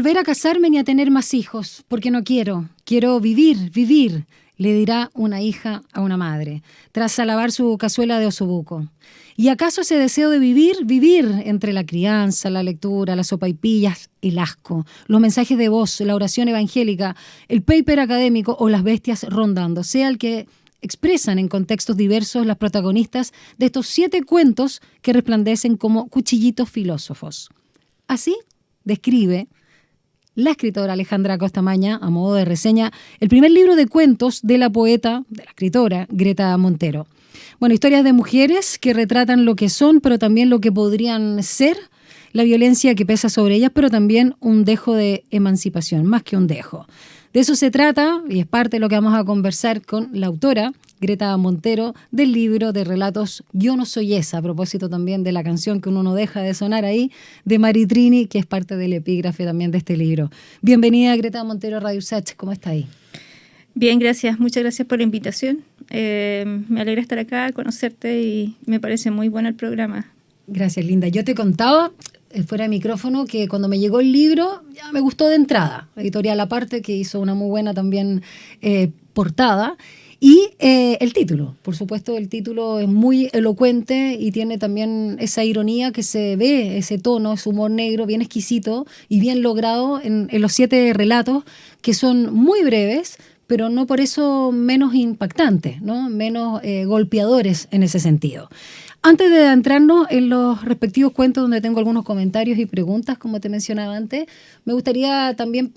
volver a casarme ni a tener más hijos, porque no quiero. Quiero vivir, vivir, le dirá una hija a una madre, tras alabar su cazuela de osobuco. ¿Y acaso ese deseo de vivir, vivir entre la crianza, la lectura, las sopaipillas, el asco, los mensajes de voz, la oración evangélica, el paper académico o las bestias rondando, sea el que expresan en contextos diversos las protagonistas de estos 7 cuentos que resplandecen como cuchillitos filósofos? Así describe la escritora Alejandra Costamaña, a modo de reseña, el primer libro de cuentos de la poeta, de la escritora Greta Montero. Bueno, historias de mujeres que retratan lo que son, pero también lo que podrían ser, la violencia que pesa sobre ellas, pero también un dejo de emancipación, más que un dejo. De eso se trata, y es parte de lo que vamos a conversar con la autora, Greta Montero, del libro de relatos Yo no soy esa, a propósito también de la canción que uno no deja de sonar ahí, de Mari Trini, que es parte del epígrafe también de este libro. Bienvenida, Greta Montero, a Radio USACH, ¿cómo está ahí? Bien, gracias, muchas gracias por la invitación. Me alegra estar acá, conocerte y me parece muy bueno el programa. Gracias, linda. Yo te contaba fuera de micrófono que cuando me llegó el libro ya me gustó de entrada. Editorial aparte, que hizo una muy buena también portada. Y el título, por supuesto, el título es muy elocuente y tiene también esa ironía que se ve, ese tono, ese humor negro bien exquisito y bien logrado en los 7 relatos, que son muy breves, pero no por eso menos impactantes, ¿no? Menos golpeadores en ese sentido. Antes de adentrarnos en los respectivos cuentos, donde tengo algunos comentarios y preguntas, como te mencionaba antes, me gustaría también,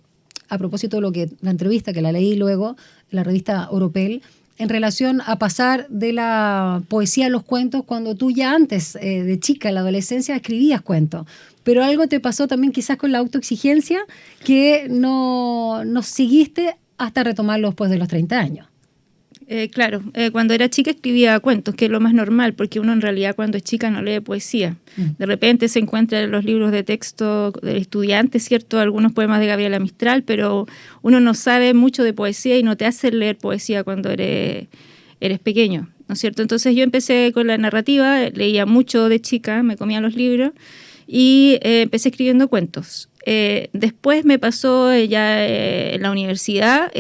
a propósito de lo que la entrevista, que la leí luego, en la revista Oropel, en relación a pasar de la poesía a los cuentos, cuando tú ya antes, de chica, en la adolescencia, escribías cuentos. Pero algo te pasó también quizás con la autoexigencia que no seguiste hasta retomarlo después de los 30 años. Claro, cuando era chica escribía cuentos, que es lo más normal, porque uno en realidad cuando es chica no lee poesía. De repente se encuentra en los libros de texto del estudiante, ¿cierto? Algunos poemas de Gabriela Mistral, pero uno no sabe mucho de poesía y no te hace leer poesía cuando eres pequeño, ¿no es cierto? Entonces yo empecé con la narrativa, leía mucho de chica, me comía los libros y empecé escribiendo cuentos. Después me pasó ya en la universidad,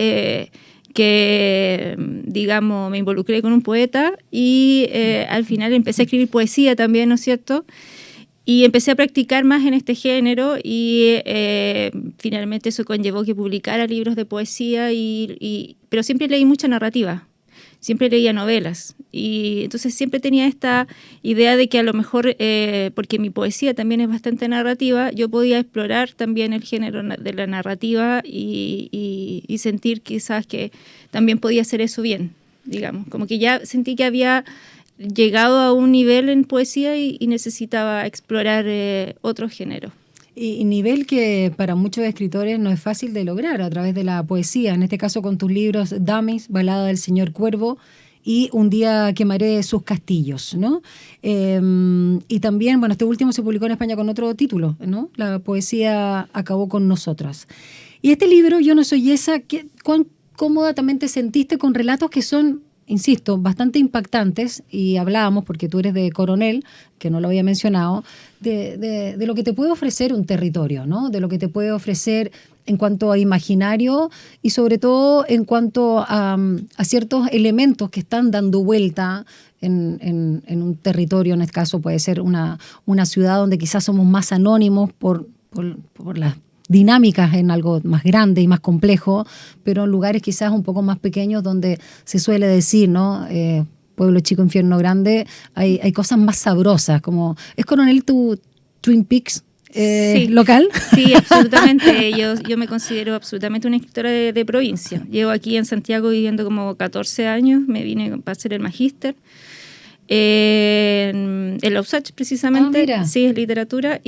que, digamos, me involucré con un poeta y al final empecé a escribir poesía también, ¿no es cierto? Y empecé a practicar más en este género y finalmente eso conllevó que publicara libros de poesía, pero siempre leí mucha narrativa, siempre leía novelas. Y entonces siempre tenía esta idea de que a lo mejor, porque mi poesía también es bastante narrativa, yo podía explorar también el género de la narrativa y sentir quizás que también podía hacer eso bien, digamos. Como que ya sentí que había llegado a un nivel en poesía y necesitaba explorar otros géneros. Y nivel que para muchos escritores no es fácil de lograr a través de la poesía, en este caso con tus libros Damis, Balada del Señor Cuervo y Un día quemaré sus castillos, ¿no? Y también, bueno, este último se publicó en España con otro título, ¿no? La poesía acabó con nosotras. Y este libro, Yo no soy esa, ¿cuán cómoda también te sentiste con relatos que son, insisto, bastante impactantes? Y hablábamos, porque tú eres de Coronel, que no lo había mencionado, de lo que te puede ofrecer un territorio, ¿no? De lo que te puede ofrecer en cuanto a imaginario y sobre todo en cuanto a ciertos elementos que están dando vuelta en un territorio. En este caso puede ser una ciudad donde quizás somos más anónimos por las dinámicas en algo más grande y más complejo, pero en lugares quizás un poco más pequeños donde se suele decir, ¿no? Pueblo chico, infierno grande, hay cosas más sabrosas, como ¿es Coronel tu Twin Peaks sí, local? Sí, absolutamente. Yo me considero absolutamente una escritora de provincia. Llevo aquí en Santiago viviendo como 14 años, me vine para hacer el magíster. En la USACH precisamente, sí, es literatura,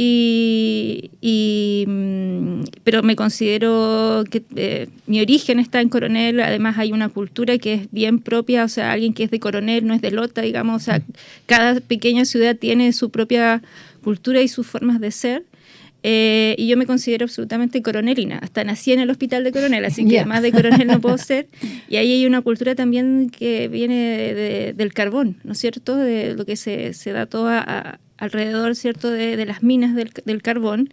pero me considero que mi origen está en Coronel. Además hay una cultura que es bien propia, o sea, alguien que es de Coronel no es de Lota, digamos, o sea, cada pequeña ciudad tiene su propia cultura y sus formas de ser. Y yo me considero absolutamente coronelina, hasta nací en el hospital de Coronel, así que más de coronel no puedo ser. Y ahí hay una cultura también que viene del carbón, ¿no es cierto? De lo que se da todo alrededor, ¿cierto? De las minas del carbón.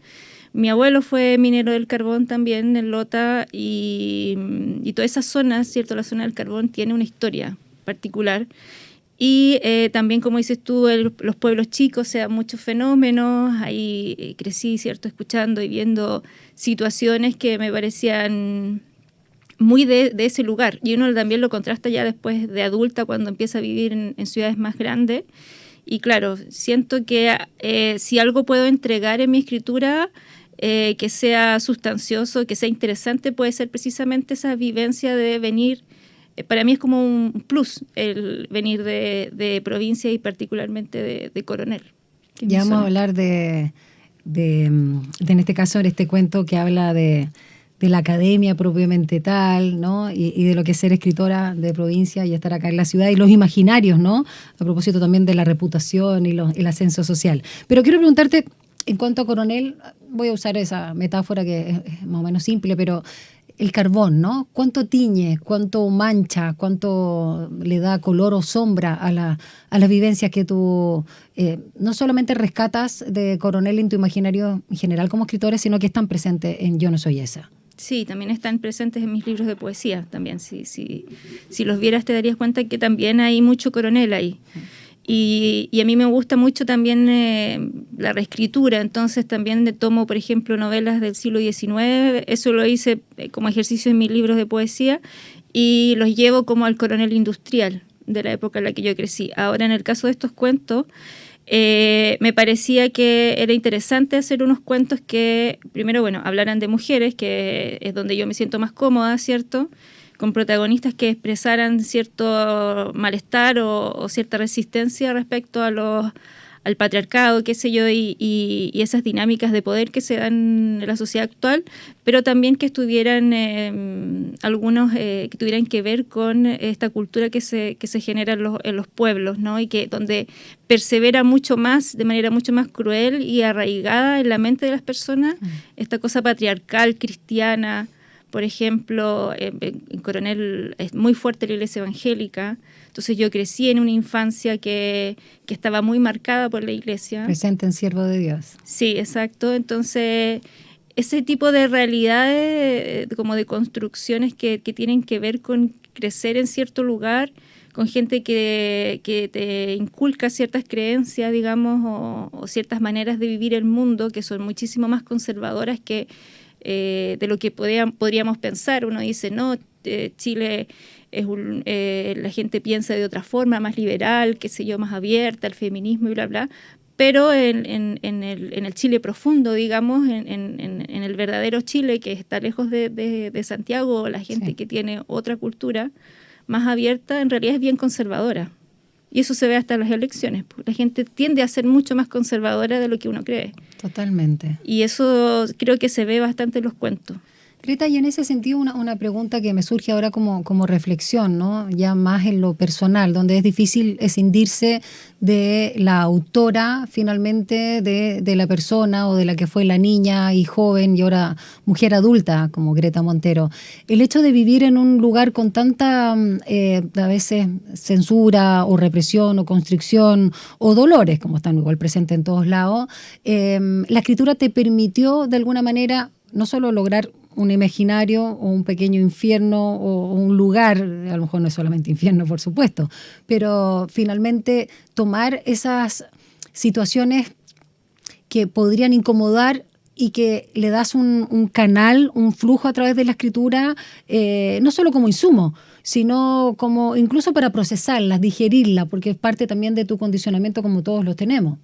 Mi abuelo fue minero del carbón también en Lota y toda esa zona, ¿cierto? La zona del carbón tiene una historia particular. Y también, como dices tú, los pueblos chicos, o sea, muchos fenómenos. Ahí crecí, ¿cierto? Escuchando y viendo situaciones que me parecían muy de ese lugar. Y uno también lo contrasta ya después de adulta, cuando empieza a vivir en ciudades más grandes. Y claro, siento que si algo puedo entregar en mi escritura, que sea sustancioso, que sea interesante, puede ser precisamente esa vivencia de venir. Para mí es como un plus el venir de provincia y particularmente de Coronel. Ya vamos a hablar de en este caso, en este cuento que habla de la academia propiamente tal, ¿no? Y de lo que es ser escritora de provincia y estar acá en la ciudad y los imaginarios, ¿no? A propósito también de la reputación y el ascenso social. Pero quiero preguntarte, en cuanto a Coronel, voy a usar esa metáfora que es más o menos simple, pero el carbón, ¿no? ¿Cuánto tiñe, cuánto mancha, cuánto le da color o sombra a las vivencias que tú no solamente rescatas de Coronel en tu imaginario en general como escritores, sino que están presentes en Yo no soy esa? Sí, también están presentes en mis libros de poesía también. Si los vieras te darías cuenta que también hay mucho Coronel ahí. Y a mí me gusta mucho también la reescritura, entonces también tomo, por ejemplo, novelas del siglo XIX, eso lo hice como ejercicio en mis libros de poesía, y los llevo como al Coronel industrial de la época en la que yo crecí. Ahora, en el caso de estos cuentos, me parecía que era interesante hacer unos cuentos que, primero, bueno, hablaran de mujeres, que es donde yo me siento más cómoda, ¿cierto?, con protagonistas que expresaran cierto malestar o cierta resistencia respecto al patriarcado, qué sé yo, y esas dinámicas de poder que se dan en la sociedad actual, pero también que estuvieran algunos que tuvieran que ver con esta cultura que se genera en los pueblos, ¿no? Y que donde persevera mucho más, de manera mucho más cruel y arraigada en la mente de las personas, esta cosa patriarcal, cristiana. Por ejemplo, en Coronel es muy fuerte la iglesia evangélica, entonces yo crecí en una infancia que estaba muy marcada por la iglesia. Presente en Siervo de Dios. Sí, exacto. Entonces, ese tipo de realidades, como de construcciones que tienen que ver con crecer en cierto lugar, con gente que te inculca ciertas creencias, digamos, o ciertas maneras de vivir el mundo que son muchísimo más conservadoras que de lo que podríamos pensar. Uno dice, no, Chile es la gente piensa de otra forma, más liberal, qué sé yo, más abierta al feminismo y bla, bla. Pero en el Chile profundo, digamos, en el verdadero Chile, que está lejos de Santiago, la gente que tiene otra cultura más abierta, en realidad es bien conservadora. Y eso se ve hasta en las elecciones. La gente tiende a ser mucho más conservadora de lo que uno cree. Totalmente. Y eso creo que se ve bastante en los cuentos. Greta, y en ese sentido una pregunta que me surge ahora como reflexión, ¿no? Ya más en lo personal, donde es difícil escindirse de la autora finalmente, de la persona o de la que fue la niña y joven y ahora mujer adulta como Greta Montero. El hecho de vivir en un lugar con tanta a veces censura o represión o constricción o dolores, como están igual presentes en todos lados, la escritura te permitió de alguna manera no solo lograr un imaginario o un pequeño infierno o un lugar, a lo mejor no es solamente infierno, por supuesto, pero finalmente tomar esas situaciones que podrían incomodar y que le das un canal, un flujo a través de la escritura, no solo como insumo, sino como incluso para procesarlas, digerirlas, porque es parte también de tu condicionamiento como todos los tenemos.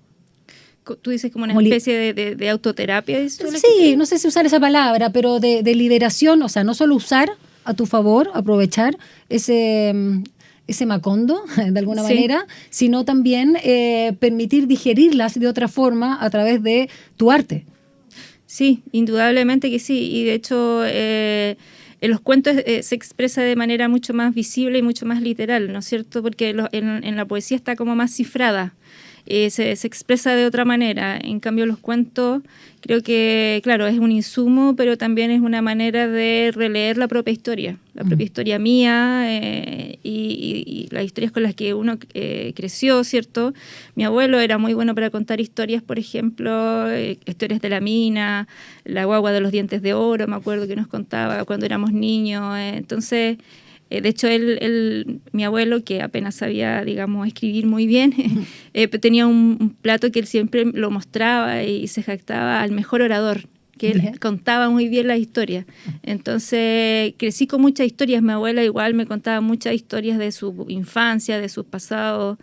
Tú dices como una especie de autoterapia. Sí, no sé si usar esa palabra, pero de liberación, o sea, no solo usar a tu favor, aprovechar ese macondo, de alguna manera, sino también permitir digerirlas de otra forma a través de tu arte. Sí, indudablemente que sí, y de hecho en los cuentos se expresa de manera mucho más visible y mucho más literal, ¿no es cierto? Porque en la poesía está como más cifrada. se expresa de otra manera. En cambio, los cuentos, creo que, claro, es un insumo, pero también es una manera de releer la propia historia mía y las historias con las que uno creció, ¿cierto? Mi abuelo era muy bueno para contar historias, por ejemplo, historias de la mina, la guagua de los dientes de oro, me acuerdo que nos contaba cuando éramos niños. Entonces, de hecho, mi abuelo, que apenas sabía, digamos, escribir muy bien, tenía un plato que él siempre lo mostraba y se jactaba al mejor orador, que él contaba muy bien las historias. Entonces, crecí con muchas historias. Mi abuela igual me contaba muchas historias de su infancia, de sus pasados.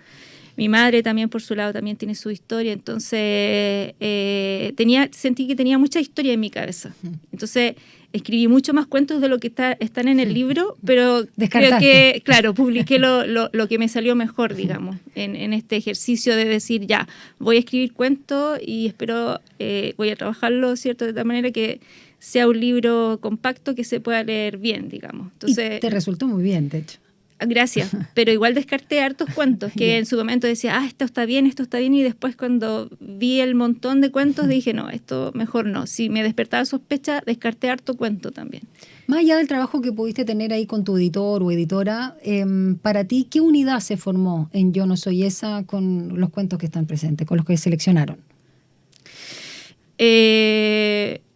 Mi madre también, por su lado, también tiene su historia. Entonces, sentí que tenía mucha historia en mi cabeza. Entonces, escribí mucho más cuentos de lo que están en el libro, pero creo que, claro, publiqué lo que me salió mejor, digamos, en este ejercicio de decir, ya, voy a escribir cuentos y espero, voy a trabajarlo, ¿cierto?, de tal manera que sea un libro compacto que se pueda leer bien, digamos. Entonces, y te resultó muy bien, de hecho. Gracias, pero igual descarté hartos cuentos que en su momento decía, esto está bien, y después cuando vi el montón de cuentos dije, no, esto mejor no. Si me despertaba sospecha, descarté harto cuento también. Más allá del trabajo que pudiste tener ahí con tu editor o editora, para ti, ¿qué unidad se formó en Yo no soy esa con los cuentos que están presentes, con los que seleccionaron?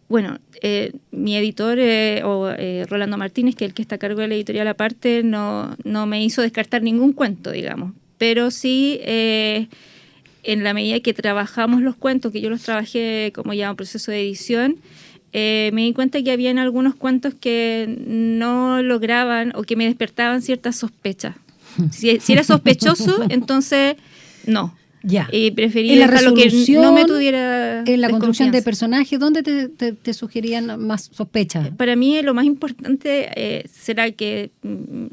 Bueno, mi editor, Rolando Martínez, que es el que está a cargo de la editorial aparte, no me hizo descartar ningún cuento, digamos. Pero sí, en la medida que trabajamos los cuentos, que yo los trabajé como ya un proceso de edición, me di cuenta que habían algunos cuentos que no lograban o que me despertaban ciertas sospechas. Si era sospechoso, entonces no. Ya. Y preferí dejarlo que no me tuviera en la construcción de personajes, ¿dónde te sugerían más sospechas? Para mí lo más importante será que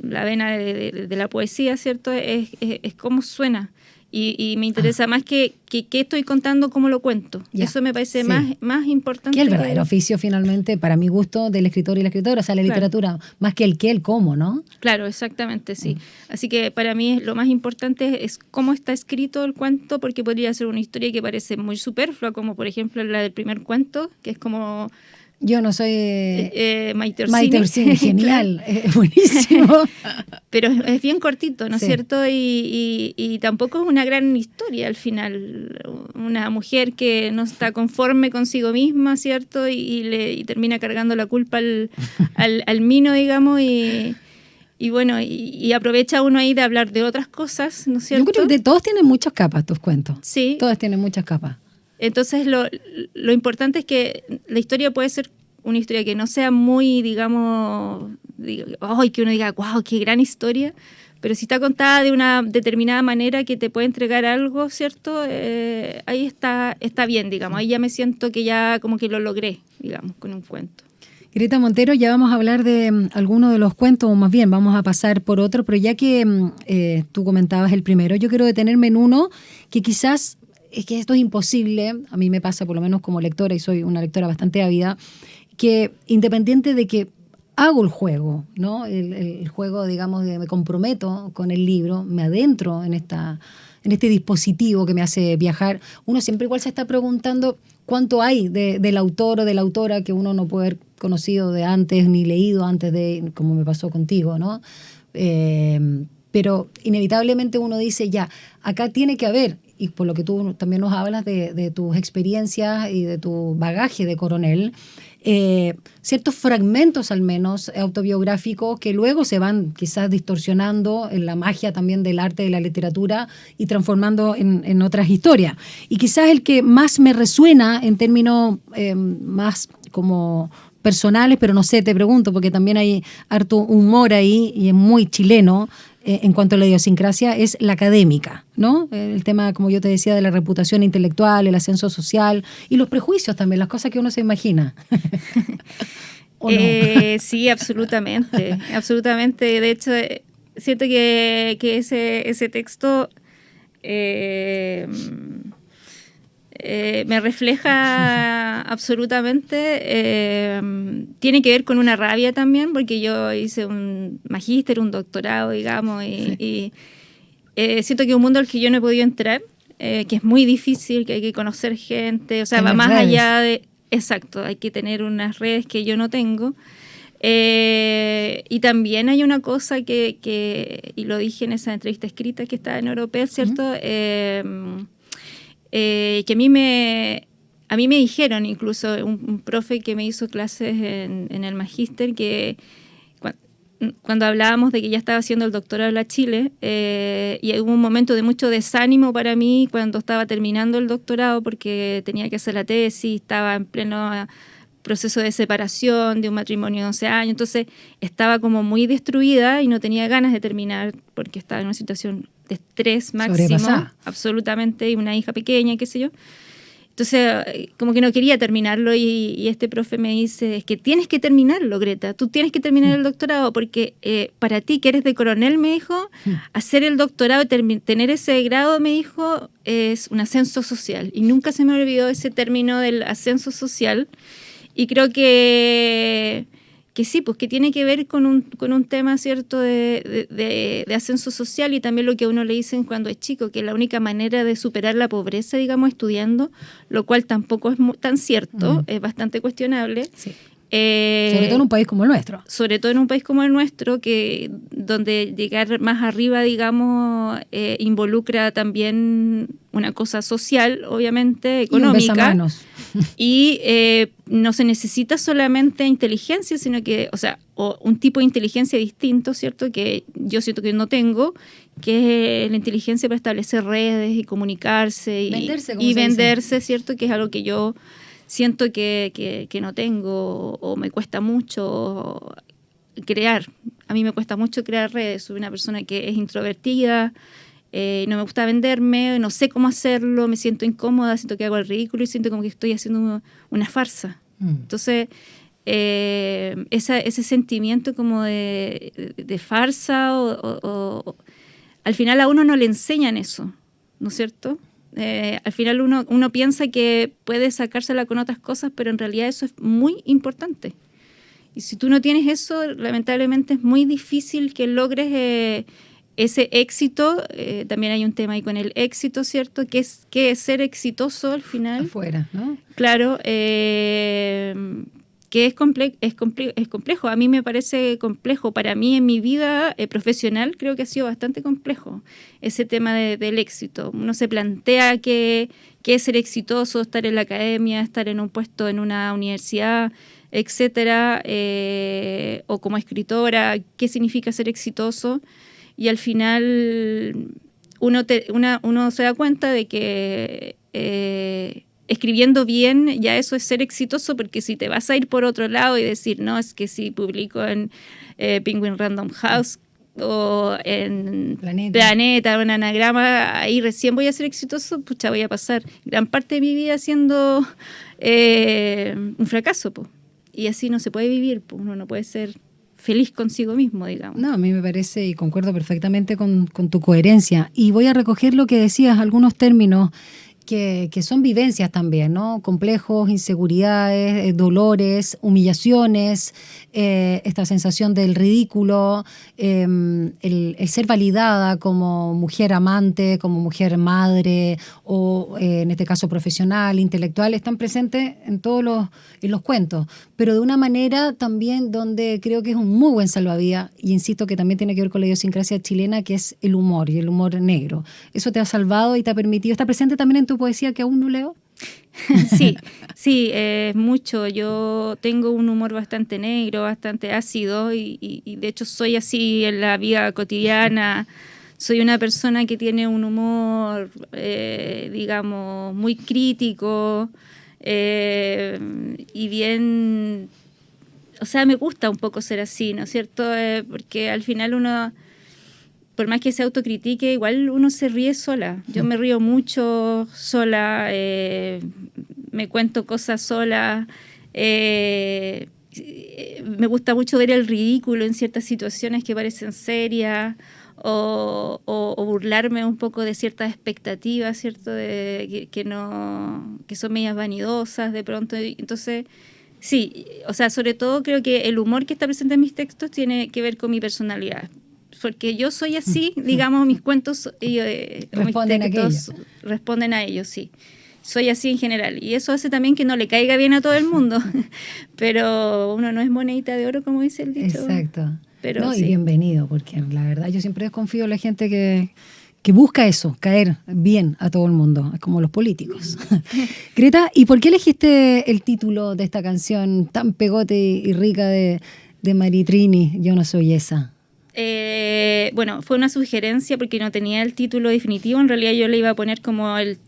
la vena de la poesía, ¿cierto?, es cómo suena. Y me interesa más que estoy contando, cómo lo cuento. Ya. Eso me parece más importante. Que el verdadero oficio, finalmente, para mi gusto, del escritor y la escritora, o sea, la literatura, más que el cómo, ¿no? Claro, exactamente, sí. Así que para mí lo más importante es cómo está escrito el cuento, porque podría ser una historia que parece muy superflua, como por ejemplo la del primer cuento, que es como... Yo no soy Maite Orsini, genial, buenísimo. Pero es bien cortito, ¿no es cierto? Y tampoco es una gran historia al final. Una mujer que no está conforme consigo misma, ¿cierto? Y termina cargando la culpa al mino, digamos, y bueno, y aprovecha uno ahí de hablar de otras cosas, ¿no es cierto? Yo creo que todos tienen muchas capas, tus cuentos. Sí. Todos tienen muchas capas. Entonces, lo importante es que la historia puede ser una historia que no sea muy, digamos, que uno diga, wow, qué gran historia, pero si está contada de una determinada manera que te puede entregar algo, ¿cierto? Ahí está bien, digamos. Ahí ya me siento que ya como que lo logré, digamos, con un cuento. Greta Montero, ya vamos a hablar de alguno de los cuentos, o más bien vamos a pasar por otro, pero ya que tú comentabas el primero, yo quiero detenerme en uno que quizás... Es que esto es imposible, a mí me pasa por lo menos como lectora, y soy una lectora bastante ávida, que independiente de que hago el juego, ¿no? El juego, digamos, de me comprometo con el libro, me adentro en este dispositivo que me hace viajar, uno siempre igual se está preguntando cuánto hay del autor o de la autora que uno no puede haber conocido de antes ni leído antes de, como me pasó contigo, ¿no? Pero inevitablemente uno dice, ya, acá tiene que haber, y por lo que tú también nos hablas de tus experiencias y de tu bagaje de coronel, ciertos fragmentos al menos autobiográficos que luego se van quizás distorsionando en la magia también del arte, de la literatura y transformando en otras historias. Y quizás el que más me resuena en términos más como personales, pero no sé, te pregunto, porque también hay harto humor ahí y es muy chileno, en cuanto a la idiosincrasia, es la académica, ¿no? El tema, como yo te decía, de la reputación intelectual, el ascenso social y los prejuicios también, las cosas que uno se imagina. ¿O no? Sí, absolutamente, absolutamente. De hecho, siento que ese texto me refleja absolutamente. Tiene que ver con una rabia también, porque yo hice un magíster, un doctorado, digamos, y siento que es un mundo al que yo no he podido entrar. que es muy difícil, que hay que conocer gente, o sea, va más allá de... Exacto, hay que tener unas redes que yo no tengo. Y también hay una cosa y lo dije en esa entrevista escrita que está en Europea, ¿cierto? Que a mí me dijeron, incluso un profe que me hizo clases en el magíster, que cuando hablábamos de que ya estaba haciendo el doctorado en la Chile, y hubo un momento de mucho desánimo para mí cuando estaba terminando el doctorado porque tenía que hacer la tesis, estaba en pleno proceso de separación de un matrimonio de 11 años, entonces estaba como muy destruida y no tenía ganas de terminar porque estaba en una situación de estrés máximo, absolutamente, y una hija pequeña, qué sé yo. Entonces, como que no quería terminarlo y este profe me dice, es que tienes que terminarlo, Greta, tú tienes que terminar el doctorado porque para ti, que eres de coronel, me dijo, hacer el doctorado y tener ese grado, me dijo, es un ascenso social. Y nunca se me olvidó ese término del ascenso social. Y creo que sí, pues que tiene que ver con un tema, ¿cierto?, de ascenso social, y también lo que a uno le dicen cuando es chico, que la única manera de superar la pobreza, digamos, estudiando, lo cual tampoco es tan cierto, es bastante cuestionable. Sí. Sobre todo en un país como el nuestro. Sobre todo en un país como el nuestro, donde llegar más arriba, digamos, involucra también una cosa social, obviamente, económica. Y un besamanos. Y no se necesita solamente inteligencia, sino que, o un tipo de inteligencia distinto, ¿cierto? Que yo siento que no tengo, que es la inteligencia para establecer redes y comunicarse y venderse, ¿cierto? Que es algo que yo siento que no tengo o me cuesta mucho crear. A mí me cuesta mucho crear redes. Soy una persona que es introvertida, no me gusta venderme, no sé cómo hacerlo, me siento incómoda, siento que hago el ridículo y siento como que estoy haciendo una farsa. Entonces, ese sentimiento como de farsa o al final a uno no le enseñan eso, ¿no es cierto? Al final uno piensa que puede sacársela con otras cosas, pero en realidad eso es muy importante. Y si tú no tienes eso, lamentablemente es muy difícil que logres ese éxito. También hay un tema ahí con el éxito, ¿cierto? ¿Qué es ser exitoso al final? Afuera, ¿no? Claro, que es complejo. A mí me parece complejo. Para mí en mi vida profesional creo que ha sido bastante complejo ese tema del éxito. Uno se plantea qué es ser exitoso, estar en la academia, estar en un puesto en una universidad, etcétera, o como escritora, qué significa ser exitoso. Y al final uno se da cuenta de que escribiendo bien ya eso es ser exitoso, porque si te vas a ir por otro lado y decir, no, es que si publico en Penguin Random House o en Planeta o en Anagrama, ahí recién voy a ser exitoso, pucha, voy a pasar gran parte de mi vida siendo un fracaso, po. Y así no se puede vivir, po. Uno no puede ser feliz consigo mismo, digamos. No, a mí me parece, y concuerdo perfectamente con tu coherencia. Y voy a recoger lo que decías, algunos términos que son vivencias también, ¿no? Complejos, inseguridades, dolores, humillaciones, esta sensación del ridículo, el ser validada como mujer amante, como mujer madre, o en este caso profesional, intelectual, están presentes en todos los cuentos, pero de una manera también donde creo que es un muy buen salvavidas, y insisto que también tiene que ver con la idiosincrasia chilena, que es el humor, y el humor negro. Eso te ha salvado y te ha permitido, está presente también en tu poesía, que aún no leo. Sí, mucho. Yo tengo un humor bastante negro, bastante ácido, y de hecho soy así en la vida cotidiana. Soy una persona que tiene un humor, digamos, muy crítico, y bien, o sea, me gusta un poco ser así, ¿no es cierto? Porque al final uno, por más que se autocritique, igual uno se ríe sola. Yo me río mucho sola, me cuento cosas sola. Me gusta mucho ver el ridículo en ciertas situaciones que parecen serias, o burlarme un poco de ciertas expectativas, ¿cierto? Que son medias vanidosas de pronto. Entonces, sí, o sea, sobre todo creo que el humor que está presente en mis textos tiene que ver con mi personalidad. porque yo soy así, digamos, mis cuentos y responden mis textos responden a ellos, sí. Soy así en general. Y eso hace también que no le caiga bien a todo el mundo. Pero uno no es monedita de oro, como dice el dicho. Exacto. Pero no, sí. Y bienvenido, porque la verdad yo siempre desconfío en la gente que busca eso, caer bien a todo el mundo, es como los políticos. Greta, ¿y por qué elegiste el título de esta canción tan pegote y rica de Maritrini, Yo no soy esa? Bueno, fue una sugerencia porque no tenía el título definitivo. En realidad yo le iba a poner como el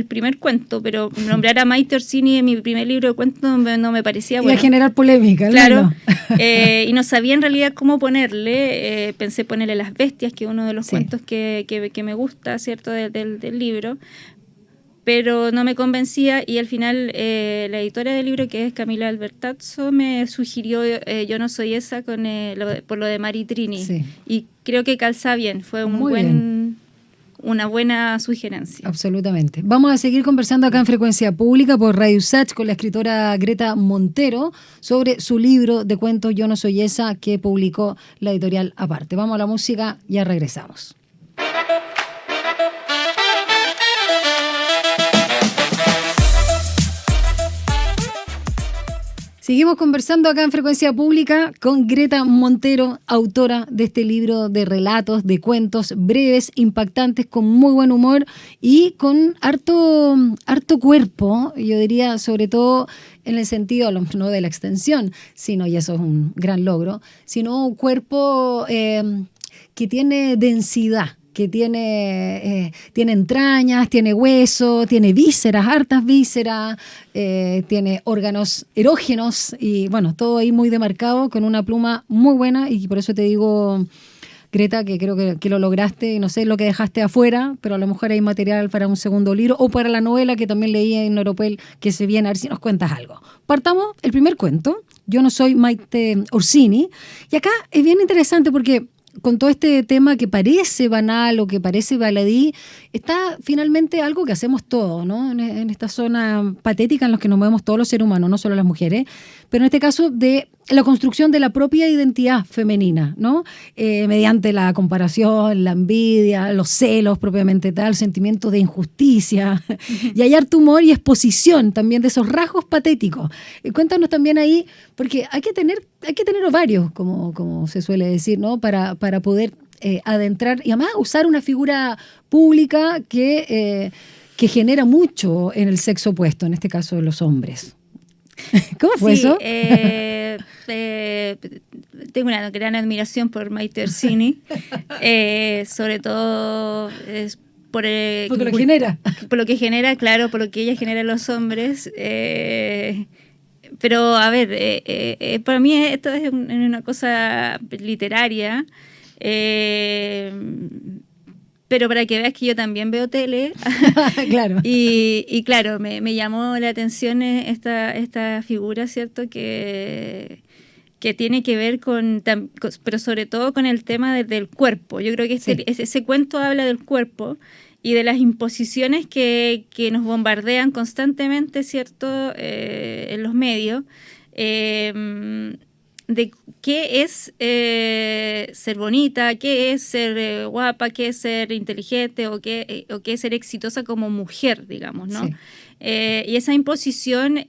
primer cuento, pero nombrar a Maite Orsini en mi primer libro de cuentos no me parecía bueno. Iba a generar polémica, claro. Y no sabía en realidad cómo ponerle. Pensé ponerle Las Bestias, que es uno de los cuentos que me gusta, ¿cierto?, del libro. Pero no me convencía y al final la editora del libro, que es Camila Albertazzo, me sugirió Yo no soy esa por lo de Maritrini. Sí. Y creo que calza bien, fue una buena sugerencia. Absolutamente. Vamos a seguir conversando acá en Frecuencia Pública por Radio USACH con la escritora Greta Montero sobre su libro de cuentos Yo no soy esa, que publicó la editorial Aparte. Vamos a la música, ya regresamos. Seguimos conversando acá en Frecuencia Pública con Greta Montero, autora de este libro de relatos, de cuentos breves, impactantes, con muy buen humor y con harto cuerpo, yo diría, sobre todo en el sentido no de la extensión, sino, y eso es un gran logro, sino un cuerpo que tiene densidad, que tiene entrañas, tiene hueso, tiene vísceras, hartas vísceras, tiene órganos erógenos y bueno, todo ahí muy demarcado con una pluma muy buena y por eso te digo, Greta, que creo que lo lograste y no sé lo que dejaste afuera, pero a lo mejor hay material para un segundo libro o para la novela que también leí en Oropel que se viene, a ver si nos cuentas algo. Partamos el primer cuento, Yo no soy Maite Orsini, y acá es bien interesante porque con todo este tema que parece banal o que parece baladí, está finalmente algo que hacemos todos, ¿no? En esta zona patética en la que nos movemos todos los seres humanos, no solo las mujeres, pero en este caso de la construcción de la propia identidad femenina, ¿no? Mediante la comparación, la envidia, los celos propiamente tal, sentimientos de injusticia, y hallar tu humor y exposición también de esos rasgos patéticos. Cuéntanos también ahí, porque hay que tener ovarios, como se suele decir, ¿no? Para poder adentrar y además usar una figura pública que genera mucho en el sexo opuesto, en este caso de los hombres. ¿Cómo fue eso? Tengo una gran admiración por Maite Orsini, sobre todo por lo que genera. Por lo que genera, claro, por lo que ella genera en los hombres. Pero, a ver, para mí esto es una cosa literaria. Pero para que veas que yo también veo tele. Claro. Y claro, me llamó la atención esta figura, ¿cierto? Que tiene que ver pero sobre todo con el tema del cuerpo. Yo creo que ese cuento habla del cuerpo y de las imposiciones que nos bombardean constantemente, ¿cierto? En los medios. De qué es ser bonita, qué es ser guapa, qué es ser inteligente o qué es ser exitosa como mujer, digamos, ¿no? Sí. Y esa imposición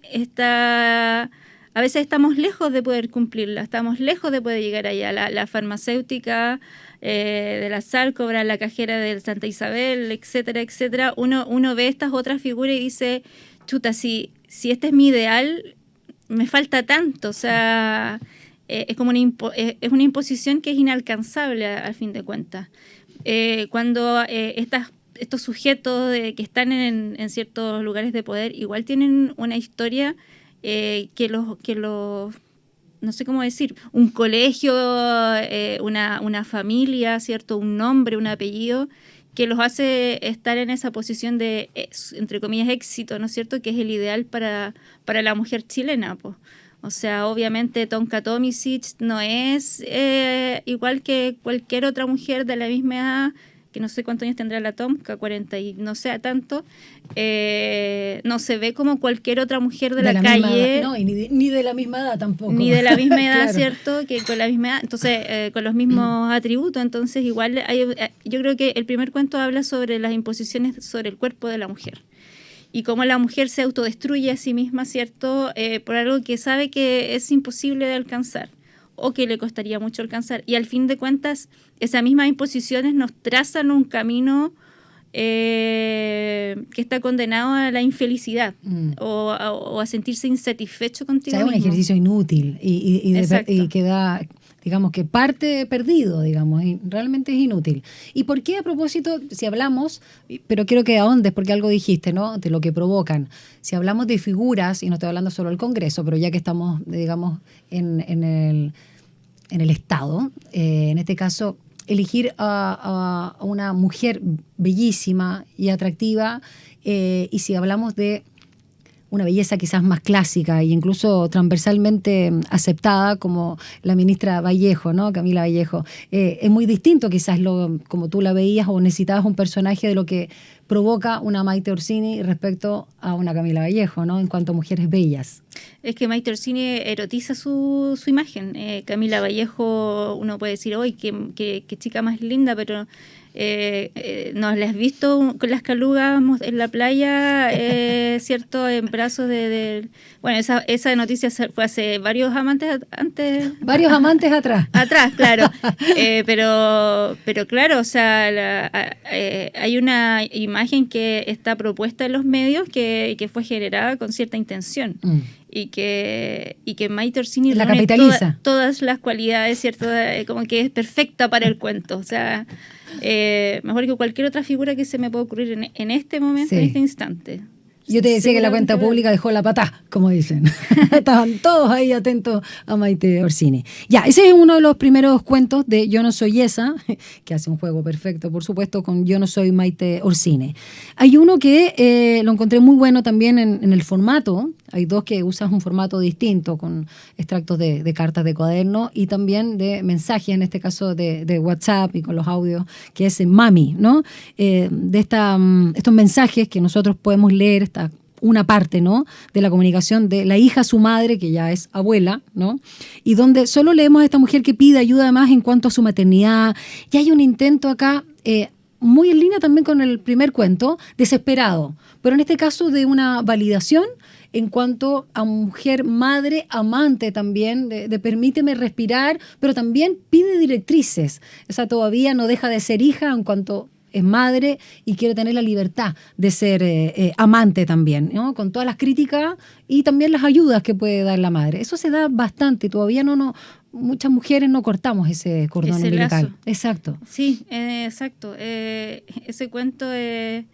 a veces estamos lejos de poder cumplirla, estamos lejos de poder llegar allá. La farmacéutica de la Sálcobra, la cajera de Santa Isabel, etcétera, etcétera, uno ve estas otras figuras y dice, chuta, si este es mi ideal, me falta tanto, o sea... es como una imposición que es inalcanzable al fin de cuentas. Cuando estos sujetos que están en ciertos lugares de poder igual tienen una historia que los no sé cómo decir, un colegio, una familia, ¿cierto? Un nombre, un apellido, que los hace estar en esa posición de, entre comillas, éxito, ¿no es cierto?, que es el ideal para la mujer chilena, pues. O sea, obviamente Tonka Tomisic no es igual que cualquier otra mujer de la misma edad que no sé cuántos años tendrá la Tomka, 40 y no sé tanto, no se ve como cualquier otra mujer de la calle. No, y ni de la misma edad tampoco. Ni de la misma edad, claro. ¿cierto? Que con la misma edad, entonces, con los mismos atributos. Entonces, igual, yo creo que el primer cuento habla sobre las imposiciones sobre el cuerpo de la mujer. Y cómo la mujer se autodestruye a sí misma, ¿cierto? Por algo que sabe que es imposible de alcanzar o que le costaría mucho alcanzar. Y al fin de cuentas, esas mismas imposiciones nos trazan un camino que está condenado a la infelicidad o a sentirse insatisfecho contigo mismo. Es un ejercicio inútil y que da, digamos, que parte perdido, digamos, y realmente es inútil. ¿Y por qué, a propósito, si hablamos, pero quiero que ahondes porque algo dijiste, ¿no?, de lo que provocan? Si hablamos de figuras, y no estoy hablando solo del Congreso, pero ya que estamos, digamos, en el Estado, en este caso, elegir a una mujer bellísima y atractiva, y si hablamos de una belleza quizás más clásica e incluso transversalmente aceptada, como la ministra Vallejo, ¿no?, Camila Vallejo, es muy distinto quizás como tú la veías o necesitabas un personaje de lo que provoca una Maite Orsini respecto a una Camila Vallejo, ¿no?, en cuanto a mujeres bellas. Es que Maite Orsini erotiza su imagen. Camila Vallejo, uno puede decir, ¡ay, qué chica más linda! Pero nos la has visto con las calugas en la playa, ¿cierto?, en brazos de... Bueno, esa noticia fue hace varios amantes antes... Varios amantes atrás. Atrás, claro. Pero claro, o sea, hay una imagen que está propuesta en los medios que fue generada con cierta intención. Y que Maite Orsini la capitaliza. Todas las cualidades, ¿cierto? Como que es perfecta para el cuento. O sea, mejor que cualquier otra figura que se me pueda ocurrir en este momento, en este instante. Yo te decía que la cuenta pública dejó la patá, como dicen. Estaban todos ahí atentos a Maite Orsini. Ya, ese es uno de los primeros cuentos de Yo no soy esa, que hace un juego perfecto, por supuesto, con Yo no soy Maite Orsini. Hay uno que lo encontré muy bueno también en el formato. Hay dos que usan un formato distinto, con extractos de cartas de cuaderno y también de mensajes, en este caso de WhatsApp y con los audios, que es Mami, ¿no? De estos mensajes que nosotros podemos leer, una parte, ¿no?, de la comunicación de la hija a su madre, que ya es abuela, ¿no?, y donde solo leemos a esta mujer que pide ayuda además en cuanto a su maternidad. Y hay un intento acá, muy en línea también con el primer cuento, desesperado, pero en este caso de una validación en cuanto a mujer, madre, amante también, de permíteme respirar, pero también pide directrices. O sea, todavía no deja de ser hija en cuanto es madre y quiere tener la libertad de ser amante también, ¿no?, con todas las críticas y también las ayudas que puede dar la madre. Eso se da bastante, todavía muchas mujeres no cortamos ese cordón umbilical. Lazo. Exacto. Sí, exacto. Ese cuento es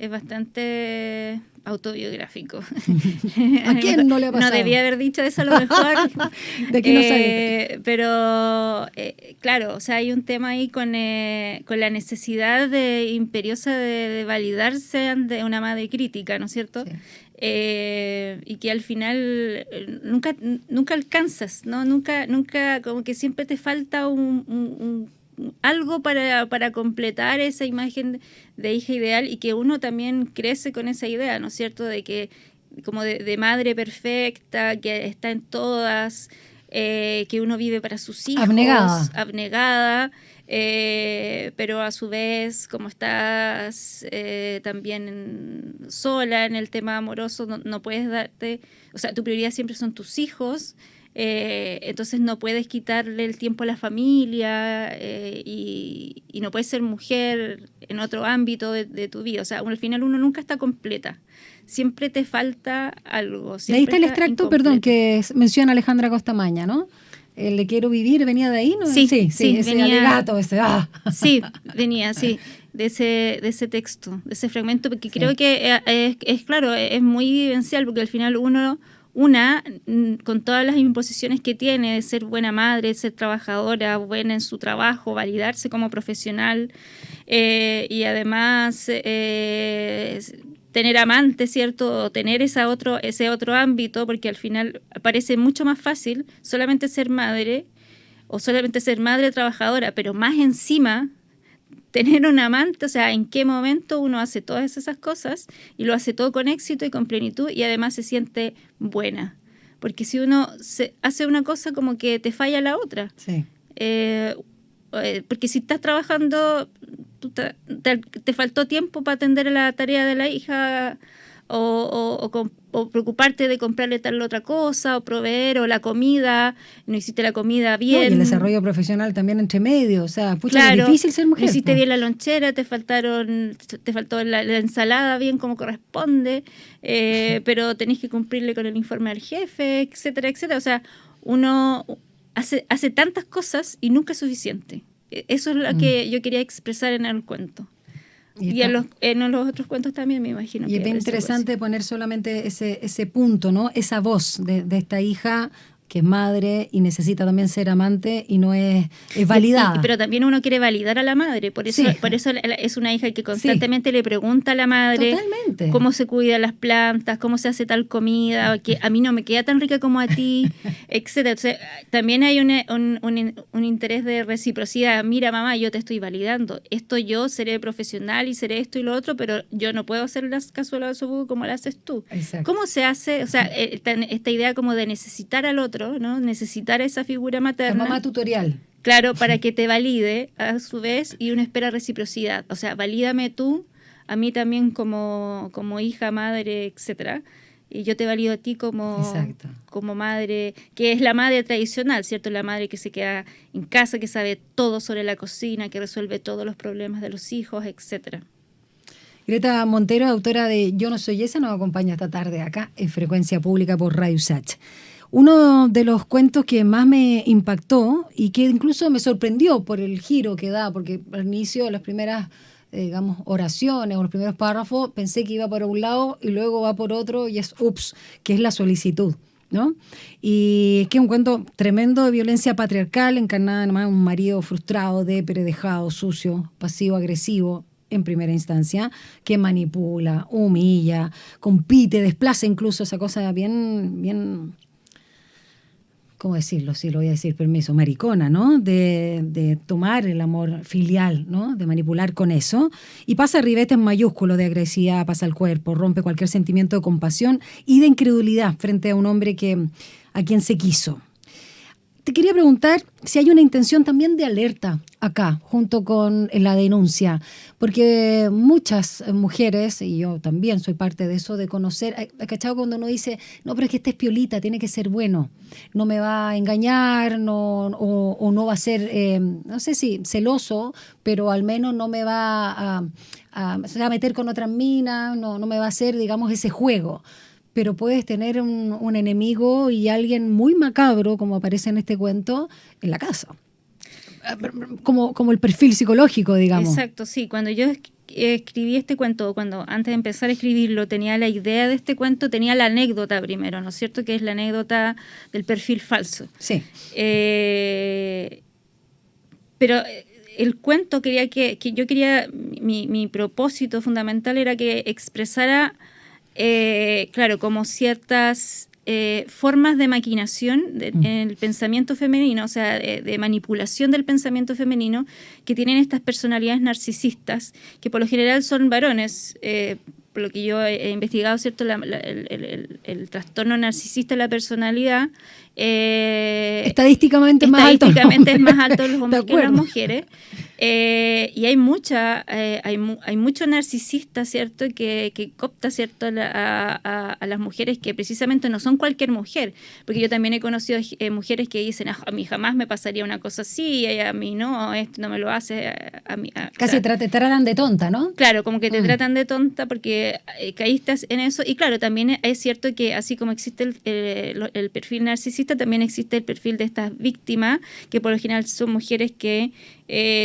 bastante autobiográfico. ¿A quién no le ha pasado? No debía haber dicho eso a lo mejor. De aquí no sale. Pero, claro, o sea, hay un tema ahí con la necesidad imperiosa de validarse ante una madre crítica, ¿no es cierto? Sí. Y que al final nunca alcanzas, ¿no? Nunca, como que siempre te falta algo para completar esa imagen de hija ideal, y que uno también crece con esa idea, ¿no es cierto?, de que como de madre perfecta, que está en todas, que uno vive para sus hijos, abnegada, pero a su vez, como estás también sola en el tema amoroso, no puedes darte, o sea, tu prioridad siempre son tus hijos. Entonces no puedes quitarle el tiempo a la familia, y no puedes ser mujer en otro ámbito de tu vida. O sea, al final uno nunca está completa. Siempre te falta algo. De ahí está el extracto, incompleta. Perdón, que menciona Alejandra Costamaña, ¿no? El de quiero vivir venía de ahí, ¿no? Sí, ese venía, alegato, ese. Sí, venía, sí. De ese texto, de ese fragmento, porque creo que es claro, es muy vivencial, porque al final con todas las imposiciones que tiene de ser buena madre, de ser trabajadora, buena en su trabajo, validarse como profesional, y además tener amantes, ¿cierto? O tener ese otro ámbito, porque al final parece mucho más fácil solamente ser madre, o solamente ser madre trabajadora, pero más encima tener un amante, o sea, en qué momento uno hace todas esas cosas y lo hace todo con éxito y con plenitud y además se siente buena. Porque si uno hace una cosa, como que te falla la otra. Sí. Porque si estás trabajando, te faltó tiempo para atender a la tarea de la hija o preocuparte de comprarle tal otra cosa o proveer o la comida, no hiciste la comida bien. No, y el desarrollo profesional también entre medio, o sea, pucha, claro, es difícil ser mujer. No hiciste bien la lonchera, te faltó la ensalada bien como corresponde, pero tenés que cumplirle con el informe al jefe, etcétera, etcétera. O sea, uno hace tantas cosas y nunca es suficiente. Eso es lo que yo quería expresar en el cuento. Y en los otros cuentos también, me imagino. Y es bien interesante poner solamente ese punto, ¿no? Esa voz de esta hija que es madre y necesita también ser amante y no es validada. Pero también uno quiere validar a la madre, por eso es una hija que constantemente le pregunta a la madre cómo se cuidan las plantas, cómo se hace tal comida, que a mí no me queda tan rica como a ti, etcétera. Entonces, también hay un interés de reciprocidad. Mira, mamá, yo te estoy validando. Esto yo seré profesional y seré esto y lo otro, pero yo no puedo hacer las cazuelas de osobuco como las haces tú. Exacto. ¿Cómo se hace? O sea, esta idea como de necesitar al otro, ¿no? Necesitar esa figura materna. La mamá tutorial. Claro, para que te valide a su vez y uno espera reciprocidad. O sea, valídame tú, a mí también como hija, madre, etcétera. Y yo te valido a ti como madre, que es la madre tradicional, ¿cierto? La madre que se queda en casa, que sabe todo sobre la cocina, que resuelve todos los problemas de los hijos, etcétera. Greta Montero, autora de Yo no soy esa, nos acompaña esta tarde acá en Frecuencia Pública por Radio USACH. Uno de los cuentos que más me impactó y que incluso me sorprendió por el giro que da, porque al inicio, las primeras, digamos, oraciones o los primeros párrafos, pensé que iba por un lado y luego va por otro y es ups, que es la solicitud, ¿no? Y es que es un cuento tremendo de violencia patriarcal encarnada en un marido frustrado, dejado, sucio, pasivo-agresivo, en primera instancia, que manipula, humilla, compite, desplaza incluso esa cosa bien ¿cómo decirlo? Sí, lo voy a decir, permiso, maricona, ¿no? De tomar el amor filial, ¿no? De manipular con eso. Y pasa ribetes mayúsculos de agresividad, pasa al cuerpo, rompe cualquier sentimiento de compasión y de incredulidad frente a un hombre a quien se quiso. Te quería preguntar si hay una intención también de alerta acá, junto con la denuncia, porque muchas mujeres, y yo también soy parte de eso, de conocer, ¿cachado? Cuando uno dice, no, pero es que este es piolita, tiene que ser bueno, no me va a engañar, o no va a ser, no sé si celoso, pero al menos no me va a meter con otras minas, no me va a hacer, digamos, ese juego. Pero puedes tener un enemigo y alguien muy macabro, como aparece en este cuento, en la casa. Como el perfil psicológico, digamos. Exacto, sí. Cuando yo escribí este cuento, antes de empezar a escribirlo, tenía la idea de este cuento, tenía la anécdota primero, ¿no es cierto? Que es la anécdota del perfil falso. Sí. Pero el cuento mi propósito fundamental era que expresara claro, como ciertas formas de maquinación en el pensamiento femenino, o sea, de manipulación del pensamiento femenino, que tienen estas personalidades narcisistas, que por lo general son varones. Por lo que yo he investigado, ¿cierto? El trastorno narcisista de la personalidad estadísticamente es más alto en los hombres que en las mujeres. Y hay mucho narcisista, ¿cierto? Que coopta, ¿cierto? a las mujeres, que precisamente no son cualquier mujer, porque yo también he conocido mujeres que dicen, a mí jamás me pasaría una cosa así, y a mí no, esto no me lo hace a mí. Casi te tratan de tonta, ¿no? Claro, como que te tratan de tonta porque caíste en eso. Y claro, también es cierto que así como existe el perfil narcisista, también existe el perfil de estas víctimas, que por lo general son mujeres que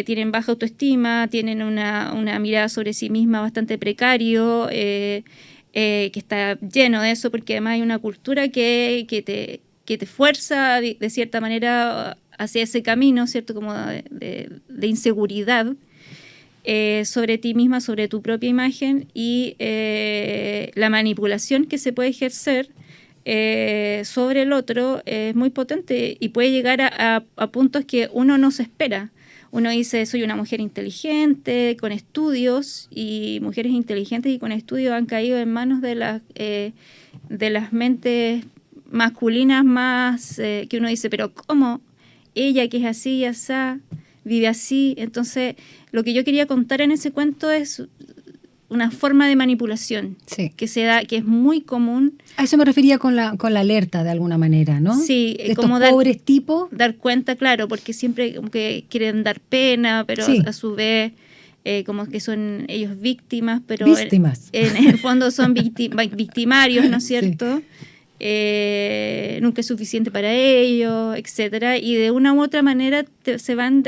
tienen baja autoestima, tienen una mirada sobre sí misma bastante precario, que está lleno de eso, porque además hay una cultura que te fuerza de cierta manera hacia ese camino, ¿cierto? Como de inseguridad sobre ti misma, sobre tu propia imagen, y la manipulación que se puede ejercer sobre el otro es muy potente y puede llegar a puntos que uno no se espera. uno dice, soy una mujer inteligente, con estudios, y mujeres inteligentes y con estudios han caído en manos de las mentes masculinas más, que uno dice, pero ¿cómo? Ella que es así y así, vive así. Entonces, lo que yo quería contar en ese cuento es una forma de manipulación que se da, que es muy común. A eso me refería con la alerta de alguna manera, ¿no? Sí, de como estos pobres tipos. Dar cuenta, claro, porque siempre como que quieren dar pena, pero sí. a su vez como que son ellos víctimas, pero víctimas. En el fondo son victimarios, ¿no es cierto? Sí. Nunca es suficiente para ellos, etcétera, y de una u otra manera se van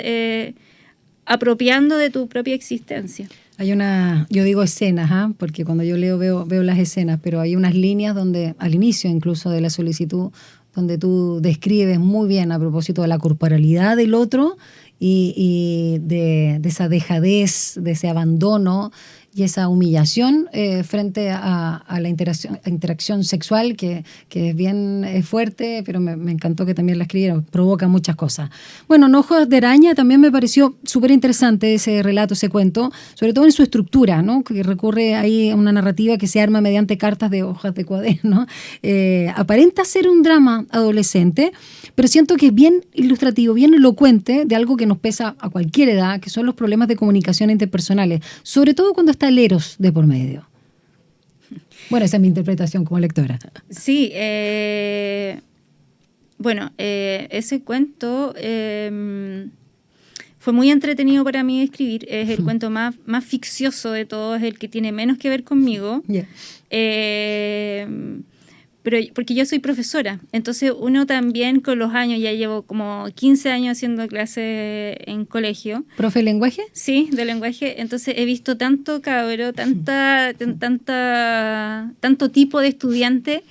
apropiando de tu propia existencia. Hay yo digo escenas, porque cuando yo leo veo las escenas, pero hay unas líneas donde, al inicio incluso de la solicitud, donde tú describes muy bien a propósito de la corporalidad del otro y de esa dejadez, de ese abandono y esa humillación frente a la interacción sexual, que es bien fuerte, pero me encantó que también la escribieron, provoca muchas cosas. Bueno, en Ojos de Araña también me pareció súper interesante ese relato, ese cuento, sobre todo en su estructura, ¿no? Que recurre ahí a una narrativa que se arma mediante cartas de hojas de cuaderno. Aparenta ser un drama adolescente, pero siento que es bien ilustrativo, bien elocuente de algo que nos pesa a cualquier edad, que son los problemas de comunicación interpersonales, sobre todo cuando está el eros de por medio. Bueno, esa es mi interpretación como lectora. Sí, bueno, ese cuento fue muy entretenido para mí de escribir. Es el cuento más ficcioso de todos, es el que tiene menos que ver conmigo. Yeah. Pero porque yo soy profesora, entonces uno también con los años, ya llevo como 15 años haciendo clases en colegio. ¿Profe de lenguaje? Sí, de lenguaje. Entonces he visto tanto cabro, tanto tipo de estudiante,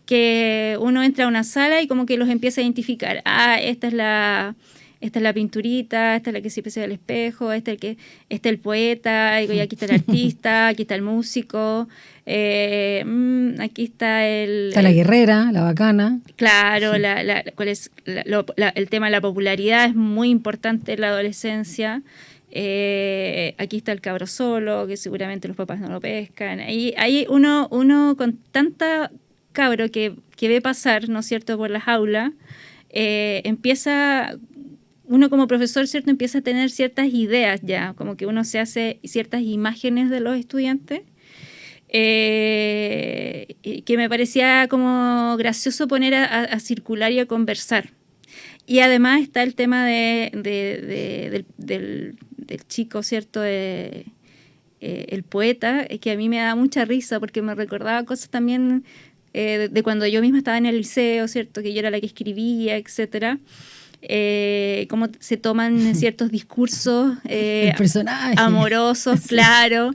que uno entra a una sala y como que los empieza a identificar. Esta es la pinturita, esta es la que siempre se ve al espejo, este es el poeta, y aquí está el artista, aquí está el músico, aquí está Está la guerrera, la bacana. Claro, el tema de la popularidad es muy importante en la adolescencia. Aquí está el cabro solo, que seguramente los papás no lo pescan. Ahí uno con tanta cabro que ve pasar, ¿no es cierto?, por las aulas, uno como profesor, ¿cierto?, empieza a tener ciertas ideas ya, como que uno se hace ciertas imágenes de los estudiantes, que me parecía como gracioso poner a circular y a conversar. Y además está el tema del chico, ¿cierto?, el poeta, que a mí me da mucha risa porque me recordaba cosas también de cuando yo misma estaba en el liceo, ¿cierto?, que yo era la que escribía, etcétera. Cómo se toman ciertos discursos amorosos, claro,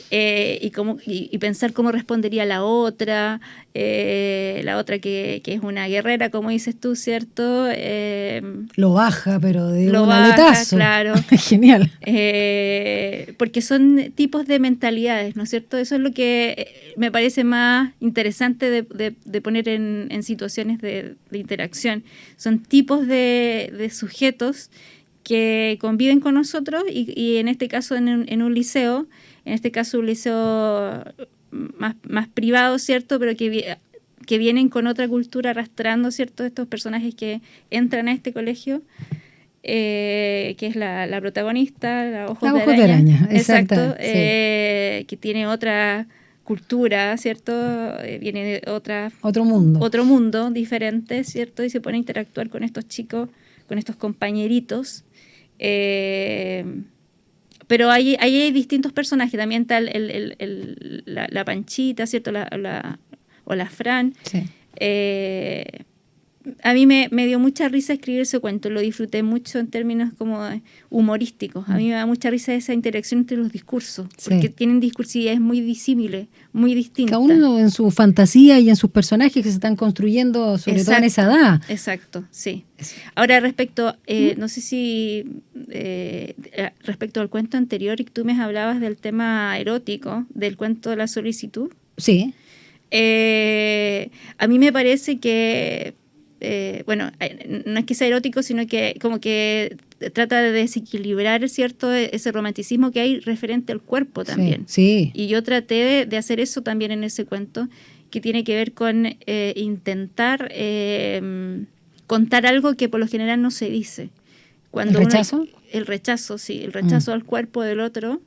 y pensar cómo respondería la otra que es una guerrera, como dices tú, ¿cierto? Lo baja, pero de un aletazo. Claro. Genial. Porque son tipos de mentalidades, ¿no es cierto? Eso es lo que me parece más interesante de poner en situaciones de interacción. Son tipos de sujetos que conviven con nosotros y en este caso en un liceo, en este caso un liceo más privado, ¿cierto?, pero que vienen con otra cultura arrastrando, ¿cierto?, estos personajes que entran a este colegio, que es la protagonista, la Ojos de Araña. Exacto, sí. Que tiene otra cultura, ¿cierto? Viene de otro mundo diferente, ¿cierto? Y se pone a interactuar con estos chicos, con estos compañeritos. Pero hay distintos personajes. También está la Panchita, ¿cierto? O la Fran. Sí. A mí me dio mucha risa escribir ese cuento, lo disfruté mucho en términos como humorísticos. A mí me da mucha risa esa interacción entre los discursos, porque tienen discursividades muy disímiles, muy distintas. Cada uno en su fantasía y en sus personajes que se están construyendo, sobre todo en esa edad. Exacto, sí. Ahora respecto, no sé si respecto al cuento anterior, tú me hablabas del tema erótico, del cuento de la solicitud. Sí. A mí me parece que no es que sea erótico, sino que como que trata de desequilibrar, ¿cierto?, ese romanticismo que hay referente al cuerpo también. Sí. Y yo traté de hacer eso también en ese cuento, que tiene que ver con intentar contar algo que por lo general no se dice. Cuando ¿El rechazo? El rechazo, sí, el rechazo al cuerpo del otro.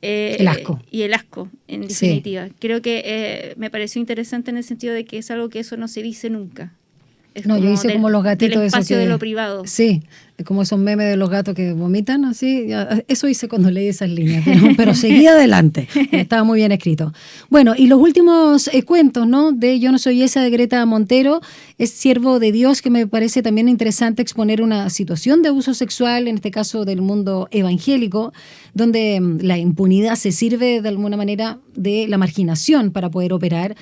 El asco. Y el asco, en definitiva. Creo que me pareció interesante en el sentido de que es algo que eso no se dice nunca. Es no, yo hice como los gatitos. Del espacio eso que, de lo privado. Sí, como esos memes de los gatos que vomitan, así. Eso hice cuando leí esas líneas, pero seguí adelante. Estaba muy bien escrito. Bueno, y los últimos cuentos, ¿no? De Yo no soy esa, de Greta Montero, es Siervo de Dios, que me parece también interesante exponer una situación de abuso sexual, en este caso del mundo evangélico, donde la impunidad se sirve de alguna manera de la marginación para poder operar.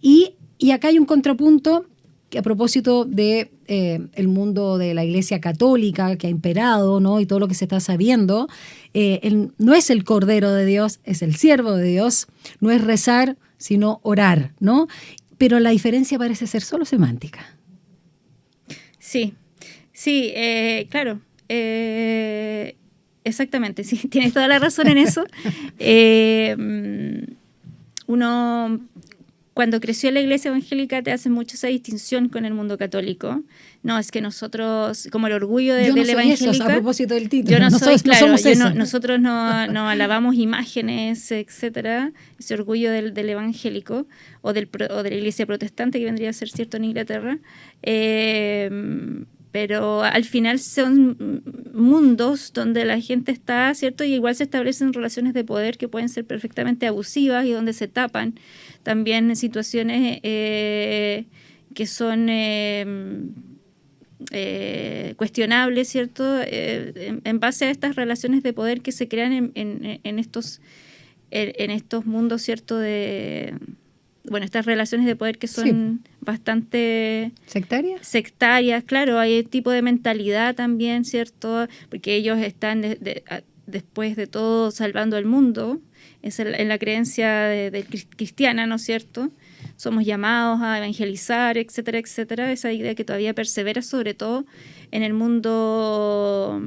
Y acá hay un contrapunto que a propósito de el mundo de la Iglesia Católica que ha imperado, ¿no? Y todo lo que se está sabiendo, no es el Cordero de Dios, es el Siervo de Dios, no es rezar, sino orar, ¿no? Pero la diferencia parece ser solo semántica. Sí, claro. Exactamente, sí, tienes toda la razón en eso. Uno... Cuando creció la iglesia evangélica te hace mucho esa distinción con el mundo católico. No, es que nosotros, como el orgullo de la evangélica... Eso, a propósito del título. Yo no soy, claro, no somos nosotros no alabamos imágenes, etcétera. Ese orgullo del evangélico o de la iglesia protestante que vendría a ser cierto en Inglaterra. Pero al final son mundos donde la gente está, ¿cierto? Y igual se establecen relaciones de poder que pueden ser perfectamente abusivas y donde se tapan también situaciones que son cuestionables, ¿cierto? En base a estas relaciones de poder que se crean en estos mundos, ¿cierto? Estas relaciones de poder que son bastante... ¿Sectarias? Claro, hay tipo de mentalidad también, ¿cierto? Porque ellos están, después de todo, salvando el mundo. Es en la creencia cristiana, ¿no es cierto? Somos llamados a evangelizar, etcétera, etcétera. Esa idea que todavía persevera, sobre todo en el mundo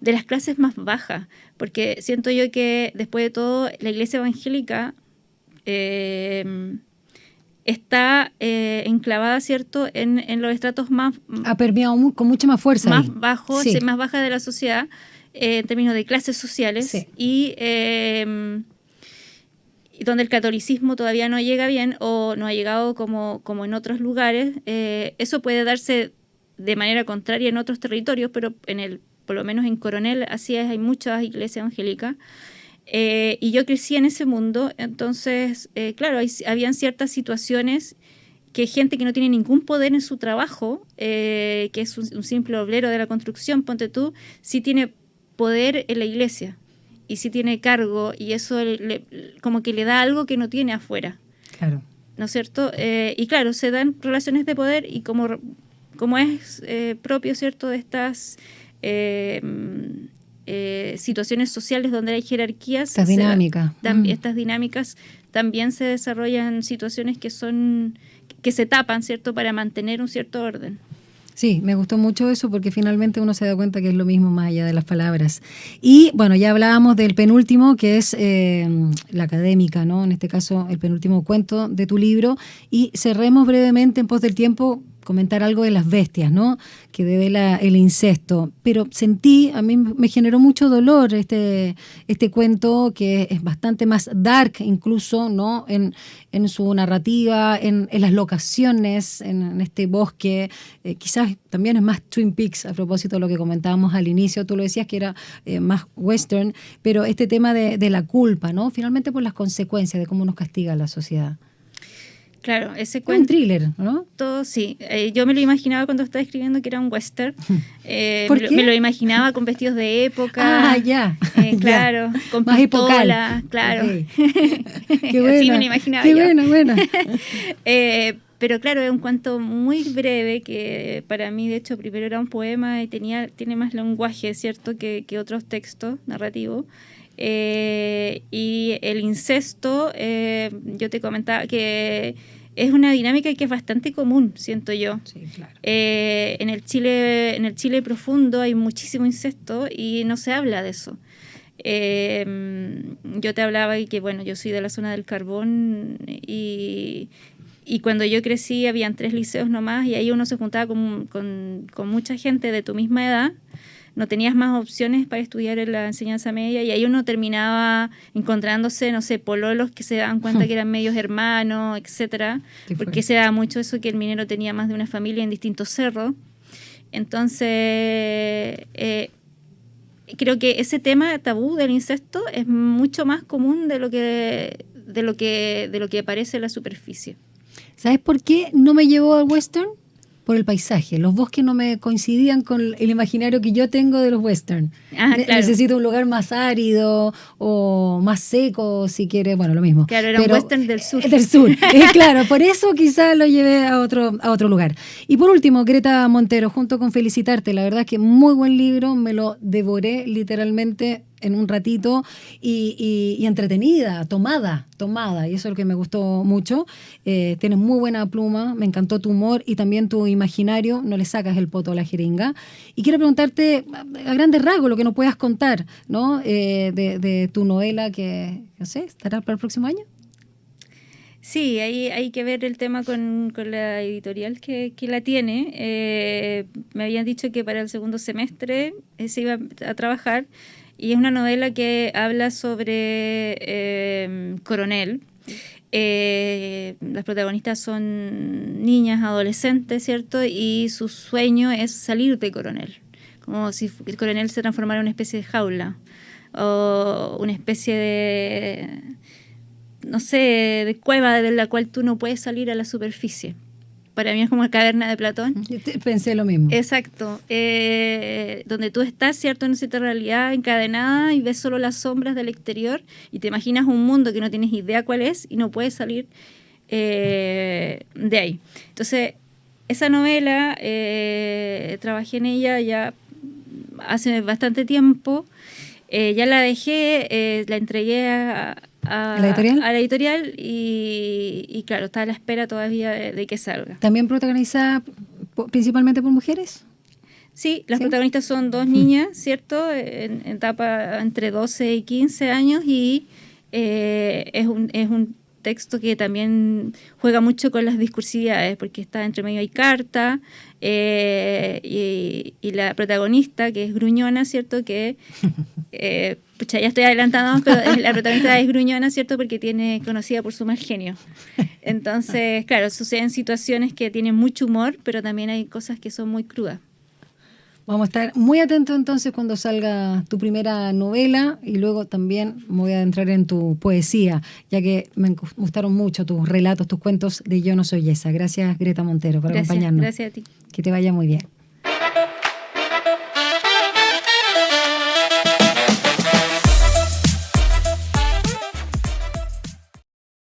de las clases más bajas. Porque siento yo que, después de todo, la iglesia evangélica... está enclavada, ¿cierto?, en los estratos más... Ha permeado con mucha más fuerza. Más bajos, más bajas de la sociedad, en términos de clases sociales, y donde el catolicismo todavía no llega bien o no ha llegado como en otros lugares. Eso puede darse de manera contraria en otros territorios, pero por lo menos en Coronel así es, hay muchas iglesias evangélicas. Y yo crecí en ese mundo, entonces, claro, habían ciertas situaciones que gente que no tiene ningún poder en su trabajo, que es un simple obrero de la construcción, ponte tú, sí tiene poder en la iglesia y sí tiene cargo, y eso como que le da algo que no tiene afuera. Claro. ¿No es cierto? Y claro, se dan relaciones de poder y como es propio, ¿cierto?, de estas... situaciones sociales donde hay jerarquías. Estas dinámicas. Estas dinámicas también se desarrollan situaciones que se tapan, ¿cierto?, para mantener un cierto orden. Sí, me gustó mucho eso porque finalmente uno se da cuenta que es lo mismo más allá de las palabras. Y bueno, ya hablábamos del penúltimo, que es la académica, ¿no? En este caso, el penúltimo cuento de tu libro. Y cerremos brevemente, en pos del tiempo, comentar algo de las bestias, ¿no? Que devela el incesto. Pero a mí me generó mucho dolor este cuento, que es bastante más dark incluso, ¿no? En su narrativa, en las locaciones, en este bosque. Quizás también es más Twin Peaks, a propósito de lo que comentábamos al inicio. Tú lo decías que era más western, pero este tema de la culpa, ¿no? Finalmente por las consecuencias de cómo nos castiga la sociedad. Claro, ese cuento... un thriller, ¿no? Sí. Yo me lo imaginaba cuando estaba escribiendo que era un western. ¿Por qué? Me lo imaginaba con vestidos de época. Ya. Claro, ya. con más pistola, epocal. Claro. Okay. Qué buena. Así me lo imaginaba Qué yo. buena. Pero claro, es un cuento muy breve que para mí, de hecho, primero era un poema y tiene más lenguaje, ¿cierto?, que otros textos narrativos. Y el incesto, yo te comentaba que es una dinámica que es bastante común, siento yo. Sí, claro. En el Chile profundo hay muchísimo incesto y no se habla de eso. Yo te hablaba y que, bueno, yo soy de la zona del Carbón y cuando yo crecí habían 3 liceos nomás y ahí uno se juntaba con mucha gente de tu misma edad. No tenías más opciones para estudiar en la enseñanza media y ahí uno terminaba encontrándose, no sé, pololos que se daban cuenta que eran medios hermanos, etcétera, porque se daba mucho eso que el minero tenía más de una familia en distintos cerros. Entonces, creo que ese tema tabú del incesto es mucho más común de lo que aparece en la superficie. ¿Sabes por qué no me llevó al western? Por el paisaje. Los bosques no me coincidían con el imaginario que yo tengo de los western. Claro. Necesito un lugar más árido o más seco, si quiere, bueno, lo mismo. Claro, era un western del sur. Del sur, claro, por eso quizás lo llevé a otro lugar. Y por último, Greta Montero, junto con felicitarte, la verdad es que muy buen libro, me lo devoré literalmente en un ratito y entretenida, tomada, y eso es lo que me gustó mucho. Tienes muy buena pluma, me encantó tu humor y también tu imaginario, no le sacas el poto a la jeringa. Y quiero preguntarte a grandes rasgos lo que nos puedas contar, ¿no? De tu novela que, no sé, ¿estará para el próximo año? Sí, ahí hay que ver el tema con la editorial que la tiene. Me habían dicho que para el segundo semestre se iba a trabajar. Y es una novela que habla sobre Coronel. Las protagonistas son niñas, adolescentes, ¿cierto? Y su sueño es salir de Coronel. Como si el Coronel se transformara en una especie de jaula. O una especie de, no sé, de cueva de la cual tú no puedes salir a la superficie. Para mí es como la caverna de Platón. Pensé lo mismo. Exacto. Donde tú estás, ¿cierto?, en cierta realidad encadenada y ves solo las sombras del exterior y te imaginas un mundo que no tienes idea cuál es y no puedes salir de ahí. Entonces, esa novela, trabajé en ella ya hace bastante tiempo. Ya la dejé, la entregué a la editorial y claro, está a la espera todavía de que salga. ¿También protagonizada principalmente por mujeres? Sí, las protagonistas son 2 niñas, ¿cierto? En etapa entre 12 y 15 años y es un texto que también juega mucho con las discursividades porque está entre medio hay carta y la protagonista que es gruñona, ¿cierto? Que ya estoy adelantando, pero la protagonista es gruñona, ¿cierto? Porque tiene conocida por su mal genio. Entonces, claro, suceden situaciones que tienen mucho humor, pero también hay cosas que son muy crudas. Vamos a estar muy atentos entonces cuando salga tu primera novela y luego también me voy a adentrar en tu poesía, ya que me gustaron mucho tus relatos, tus cuentos de Yo no soy esa. Gracias, Greta Montero, por acompañarnos. Gracias a ti. Que te vaya muy bien.